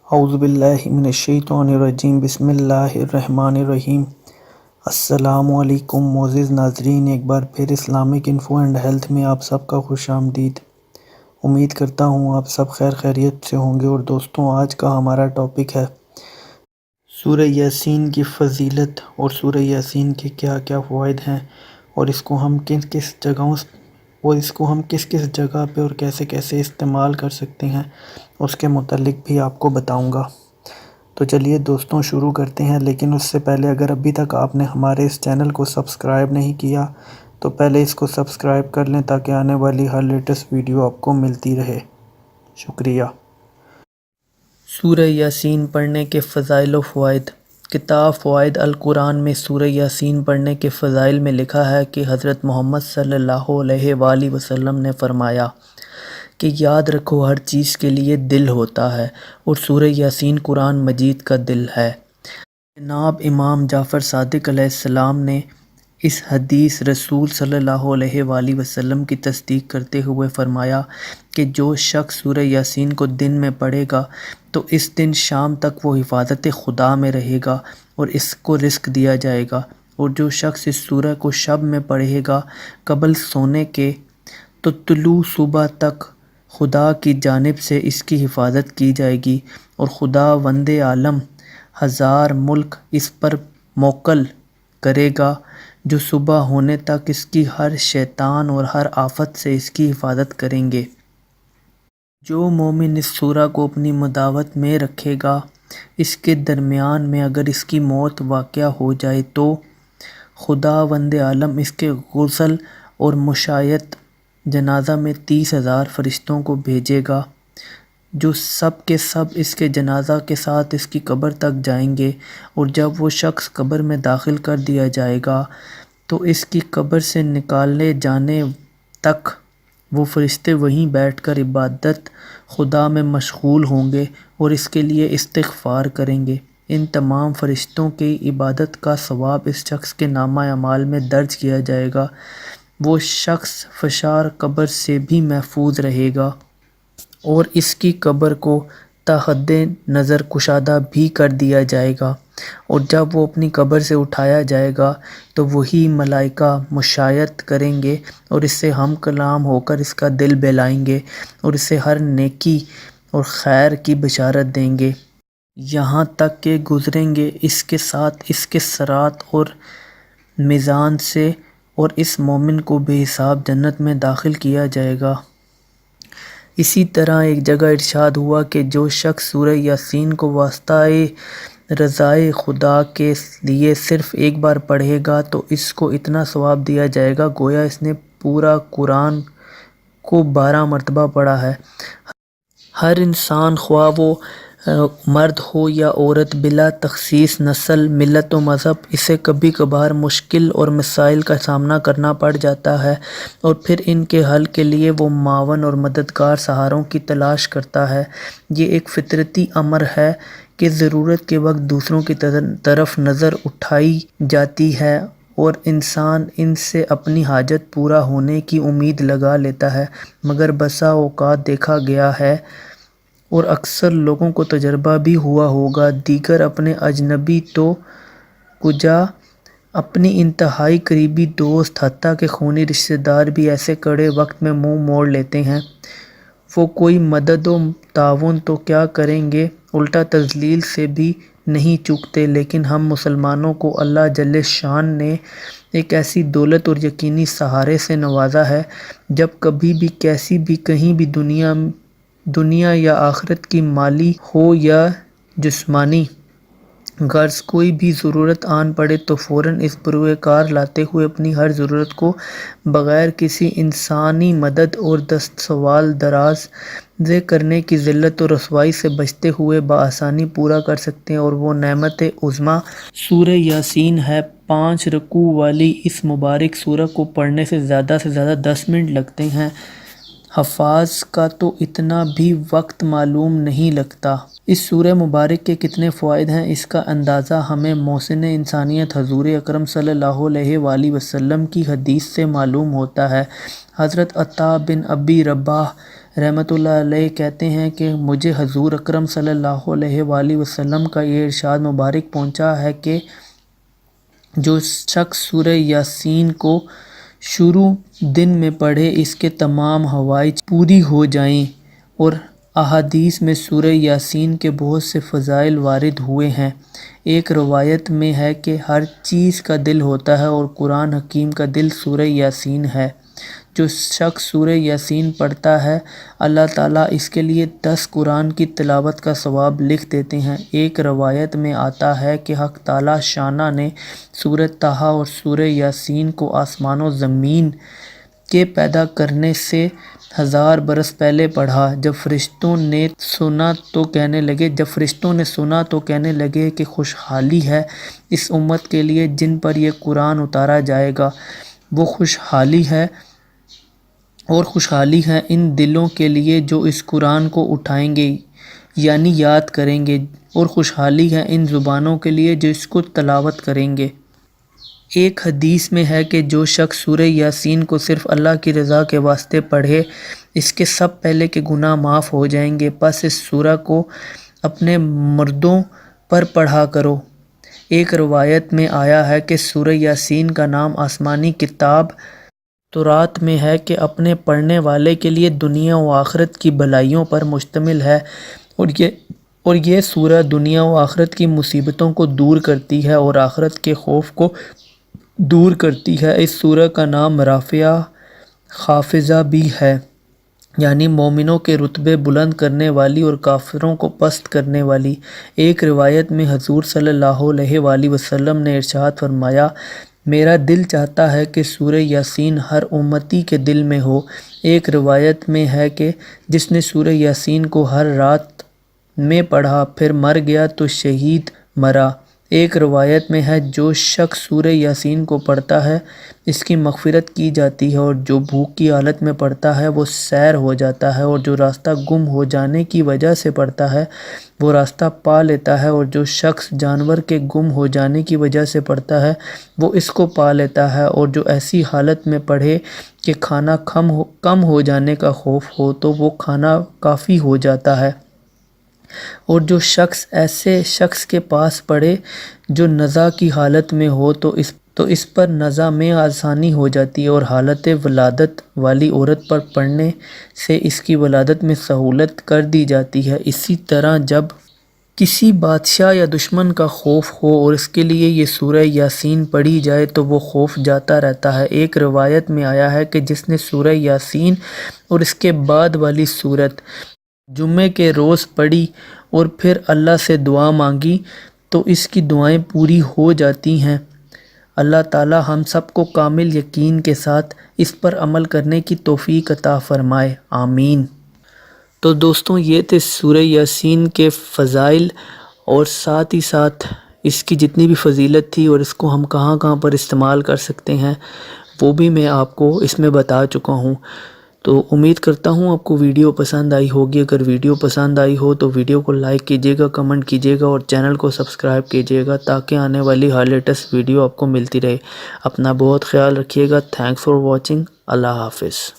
اعوذ باللہ من الشیطان الرجیم بسم اللہ الرحمن الرحیم۔ السلام علیکم معزز ناظرین، ایک بار پھر اسلامک انفو اینڈ ہیلتھ میں آپ سب کا خوش آمدید۔ امید کرتا ہوں آپ سب خیر خیریت سے ہوں گے۔ اور دوستوں، آج کا ہمارا ٹاپک ہے سورہ یاسین کی فضیلت اور سورہ یاسین کے کیا کیا فوائد ہیں، اور اس کو ہم کس کس جگہ پہ اور کیسے کیسے استعمال کر سکتے ہیں، اس کے متعلق بھی آپ کو بتاؤں گا۔ تو چلیے دوستوں شروع کرتے ہیں، لیکن اس سے پہلے اگر ابھی تک آپ نے ہمارے اس چینل کو سبسکرائب نہیں کیا تو پہلے اس کو سبسکرائب کر لیں تاکہ آنے والی ہر لیٹسٹ ویڈیو آپ کو ملتی رہے۔ شکریہ۔ سورہ یاسین پڑھنے کے فضائل و فوائد۔ کتاب فوائد القرآن میں سورہ یاسین پڑھنے کے فضائل میں لکھا ہے کہ حضرت محمد صلی اللہ علیہ وآلہ وسلم نے فرمایا کہ یاد رکھو ہر چیز کے لیے دل ہوتا ہے، اور سورہ یاسین قرآن مجید کا دل ہے۔ جناب امام جعفر صادق علیہ السلام نے اس حدیث رسول صلی اللہ علیہ وآلہ وسلم کی تصدیق کرتے ہوئے فرمایا کہ جو شخص سورہ یاسین کو دن میں پڑھے گا تو اس دن شام تک وہ حفاظت خدا میں رہے گا اور اس کو رزق دیا جائے گا، اور جو شخص اس سورہ کو شب میں پڑھے گا قبل سونے کے تو طلوع صبح تک خدا کی جانب سے اس کی حفاظت کی جائے گی، اور خدا وند عالم ہزار ملک اس پر موکل کرے گا جو صبح ہونے تک اس کی ہر شیطان اور ہر آفت سے اس کی حفاظت کریں گے۔ جو مومن اس سورہ کو اپنی مداوت میں رکھے گا، اس کے درمیان میں اگر اس کی موت واقع ہو جائے تو خدا وند عالم اس کے غسل اور مشایعت جنازہ میں 30,000 فرشتوں کو بھیجے گا، جو سب کے سب اس کے جنازہ کے ساتھ اس کی قبر تک جائیں گے، اور جب وہ شخص قبر میں داخل کر دیا جائے گا تو اس کی قبر سے نکالے جانے تک وہ فرشتے وہیں بیٹھ کر عبادت خدا میں مشغول ہوں گے اور اس کے لیے استغفار کریں گے۔ ان تمام فرشتوں کی عبادت کا ثواب اس شخص کے نامہ اعمال میں درج کیا جائے گا۔ وہ شخص فشار قبر سے بھی محفوظ رہے گا اور اس کی قبر کو تا حد نظر کشادہ بھی کر دیا جائے گا، اور جب وہ اپنی قبر سے اٹھایا جائے گا تو وہی ملائکہ مشایعت کریں گے اور اس سے ہم کلام ہو کر اس کا دل بہلائیں گے اور اسے ہر نیکی اور خیر کی بشارت دیں گے، یہاں تک کہ گزریں گے اس کے ساتھ اس کے صراط اور میزان سے، اور اس مومن کو بے حساب جنت میں داخل کیا جائے گا۔ اسی طرح ایک جگہ ارشاد ہوا کہ جو شخص سورہ یاسین کو واسطہ رضائے خدا کے لیے صرف ایک بار پڑھے گا تو اس کو اتنا ثواب دیا جائے گا گویا اس نے پورا قرآن کو 12 مرتبہ پڑھا ہے۔ ہر انسان خواہ وہ مرد ہو یا عورت، بلا تخصیص نسل، ملت و مذہب، اسے کبھی کبھار مشکل اور مسائل کا سامنا کرنا پڑ جاتا ہے، اور پھر ان کے حل کے لیے وہ معاون اور مددگار سہاروں کی تلاش کرتا ہے۔ یہ ایک فطرتی امر ہے کہ ضرورت کے وقت دوسروں کی طرف نظر اٹھائی جاتی ہے اور انسان ان سے اپنی حاجت پورا ہونے کی امید لگا لیتا ہے، مگر بسا اوقات دیکھا گیا ہے اور اکثر لوگوں کو تجربہ بھی ہوا ہوگا، دیگر اپنے اجنبی تو کجا اپنی انتہائی قریبی دوست حتیٰ کہ خونی رشتہ دار بھی ایسے کڑے وقت میں منہ موڑ لیتے ہیں۔ وہ کوئی مدد و تعاون تو کیا کریں گے، الٹا تذلیل سے بھی نہیں چوکتے۔ لیکن ہم مسلمانوں کو اللہ جل شان نے ایک ایسی دولت اور یقینی سہارے سے نوازا ہے، جب کبھی بھی کیسی بھی کہیں بھی دنیا یا آخرت کی مالی ہو یا جسمانی غرض کوئی بھی ضرورت آن پڑے تو فوراً اس بروئے کار لاتے ہوئے اپنی ہر ضرورت کو بغیر کسی انسانی مدد اور دست سوال دراز کرنے کی ذلت و رسوائی سے بچتے ہوئے بآسانی پورا کر سکتے ہیں، اور وہ نعمت عظمیٰ سورہ یاسین ہے۔ 5 رکوع والی اس مبارک سورہ کو پڑھنے سے زیادہ 10 منٹ لگتے ہیں۔ حفاظ کا تو اتنا بھی وقت معلوم نہیں لگتا۔ اس سورہ مبارک کے کتنے فوائد ہیں، اس کا اندازہ ہمیں محسن انسانیت حضور اکرم صلی اللہ علیہ وآلہ وسلم کی حدیث سے معلوم ہوتا ہے۔ حضرت عطا بن ابی رباح رحمۃ اللہ علیہ کہتے ہیں کہ مجھے حضور اکرم صلی اللہ علیہ وآلہ وسلم کا یہ ارشاد مبارک پہنچا ہے کہ جو شخص سورہ یاسین کو شروع دن میں پڑھے اس کے تمام حوائج پوری ہو جائیں، اور احادیث میں سورہ یاسین کے بہت سے فضائل وارد ہوئے ہیں۔ ایک روایت میں ہے کہ ہر چیز کا دل ہوتا ہے اور قرآن حکیم کا دل سورہ یاسین ہے۔ جو شخص سورہ یاسین پڑھتا ہے اللہ تعالیٰ اس کے لیے 10 قرآن کی تلاوت کا ثواب لکھ دیتے ہیں۔ ایک روایت میں آتا ہے کہ حق تعالیٰ شانہ نے سورہ طٰہٰ اور سورہ یاسین کو آسمان و زمین کے پیدا کرنے سے 1000 برس پہلے پڑھا۔ جب فرشتوں نے سنا تو کہنے لگے کہ خوشحالی ہے اس امت کے لیے جن پر یہ قرآن اتارا جائے گا، وہ خوشحالی ہے ان دلوں کے لیے جو اس قرآن کو اٹھائیں گے یعنی یاد کریں گے، اور خوشحالی ہے ان زبانوں کے لیے جو اس کو تلاوت کریں گے۔ ایک حدیث میں ہے کہ جو شخص سورہ یاسین کو صرف اللہ کی رضا کے واسطے پڑھے اس کے سب پہلے کے گناہ معاف ہو جائیں گے۔ پس اس سورہ کو اپنے مردوں پر پڑھا کرو۔ ایک روایت میں آیا ہے کہ سورہ یاسین کا نام آسمانی کتاب تورات میں ہے کہ اپنے پڑھنے والے کے لیے دنیا و آخرت کی بھلائیوں پر مشتمل ہے، اور یہ سورہ دنیا و آخرت کی مصیبتوں کو دور کرتی ہے اور آخرت کے خوف کو دور کرتی ہے۔ اس سورہ کا نام رافعہ خافضہ بھی ہے، یعنی مومنوں کے رتبے بلند کرنے والی اور کافروں کو پست کرنے والی۔ ایک روایت میں حضور صلی اللہ علیہ وآلہ وسلم نے ارشاد فرمایا، میرا دل چاہتا ہے کہ سورہ یاسین ہر امتی کے دل میں ہو۔ ایک روایت میں ہے کہ جس نے سورہ یاسین کو ہر رات میں پڑھا پھر مر گیا تو شہید مرا۔ ایک روایت میں ہے جو شخص سورہ یاسین کو پڑھتا ہے اس کی مغفرت کی جاتی ہے، اور جو بھوک کی حالت میں پڑھتا ہے وہ سیر ہو جاتا ہے، اور جو راستہ گم ہو جانے کی وجہ سے پڑھتا ہے وہ راستہ پا لیتا ہے، اور جو شخص جانور کے گم ہو جانے کی وجہ سے پڑھتا ہے وہ اس کو پا لیتا ہے، اور جو ایسی حالت میں پڑھے کہ کھانا کم ہو جانے کا خوف ہو تو وہ کھانا کافی ہو جاتا ہے، اور جو شخص ایسے شخص کے پاس پڑھے جو نزا کی حالت میں ہو تو اس پر نزا میں آسانی ہو جاتی ہے، اور حالت ولادت والی عورت پر پڑھنے سے اس کی ولادت میں سہولت کر دی جاتی ہے۔ اسی طرح جب کسی بادشاہ یا دشمن کا خوف ہو اور اس کے لیے یہ سورہ یاسین پڑھی جائے تو وہ خوف جاتا رہتا ہے۔ ایک روایت میں آیا ہے کہ جس نے سورہ یاسین اور اس کے بعد والی سورت جمعے کے روز پڑھی اور پھر اللہ سے دعا مانگی تو اس کی دعائیں پوری ہو جاتی ہیں۔ اللہ تعالی ہم سب کو کامل یقین کے ساتھ اس پر عمل کرنے کی توفیق عطا فرمائے، آمین۔ تو دوستوں یہ تھے سورہ یاسین کے فضائل، اور ساتھ ہی ساتھ اس کی جتنی بھی فضیلت تھی اور اس کو ہم کہاں کہاں پر استعمال کر سکتے ہیں وہ بھی میں آپ کو اس میں بتا چکا ہوں۔ تو امید کرتا ہوں آپ کو ویڈیو پسند آئی ہوگی۔ اگر ویڈیو پسند آئی ہو تو ویڈیو کو لائک کیجیے گا، کمنٹ کیجیے گا اور چینل کو سبسکرائب کیجیے گا تاکہ آنے والی ہر لیٹسٹ ویڈیو آپ کو ملتی رہے۔ اپنا بہت خیال رکھیے گا۔ Thanks for watching. اللہ حافظ۔